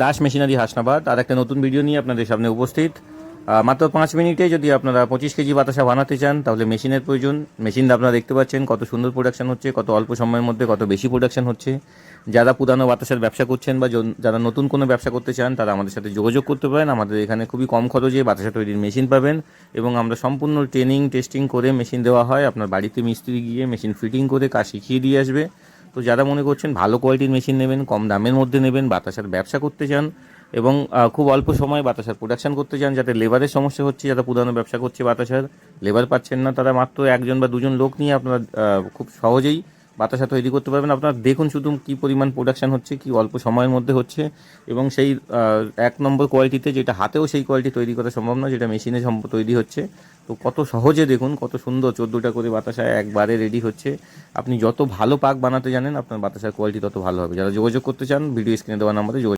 Das machinery Hasnabad আর একটা নতুন video নিয়ে আপনাদের সামনে উপস্থিত। মাত্র 5 মিনিটে যদি আপনারা 25 কেজি বাতাসা বানাতে চান তাহলে মেশিনের প্রয়োজন। মেশিনটা আপনারা দেখতে পাচ্ছেন কত সুন্দর প্রোডাকশন হচ্ছে, কত অল্প সময়ের মধ্যে কত বেশি প্রোডাকশন হচ্ছে। যারা পুরানো বাতাসার ব্যবসা করছেন বা যারা নতুন কোনো ব্যবসা করতে চান তারা আমাদের সাথে যোগাযোগ করতে পারেন। আমাদের এখানে খুবই কম খরচে বাতাসা তৈরির মেশিন পাবেন এবং আমরা সম্পূর্ণ ট্রেনিং টেস্টিং করে মেশিন দেওয়া হয়। আপনার বাড়িতে মিস্ত্রি গিয়ে মেশিন ফিটিং করে কাজ শিখিয়ে দিয়ে আসবে। তো যারা মনে করছেন ভালো কোয়ালিটির মেশিন নেবেন, কম দামের মধ্যে নেবেন, বাতাসার ব্যবসা করতে চান এবং খুব অল্প সময়ে বাতাসার প্রোডাকশন করতে চান, যাতে লেবারের সমস্যা হচ্ছে, যারা পুরানো ব্যবসা করছে বাতাসার লেবার পাচ্ছেন না, তারা মাত্র একজন বা দুজন লোক নিয়ে আপনারা খুব সহজেই বাতাসা তৈরি করতে পারবেন। আপনারা দেখুন শুধু কী পরিমাণ প্রোডাকশন হচ্ছে, কি অল্প সময়ের মধ্যে হচ্ছে এবং সেই 1 নম্বর কোয়ালিটিতে, যেটা হাতেও সেই কোয়ালিটি তৈরি করা সম্ভব না, যেটা মেশিনে তৈরি হচ্ছে। তো কত সহজে দেখুন, কত সুন্দর 14টা করে বাতাসা একবারে রেডি হচ্ছে। আপনি যত ভালো পাক বানাতে জানেন আপনার বাতাসার কোয়ালিটি তত ভালো হবে। যারা যোগাযোগ করতে চান ভিডিও স্ক্রিনে দেওয়া নাম্বারে যোগাযোগ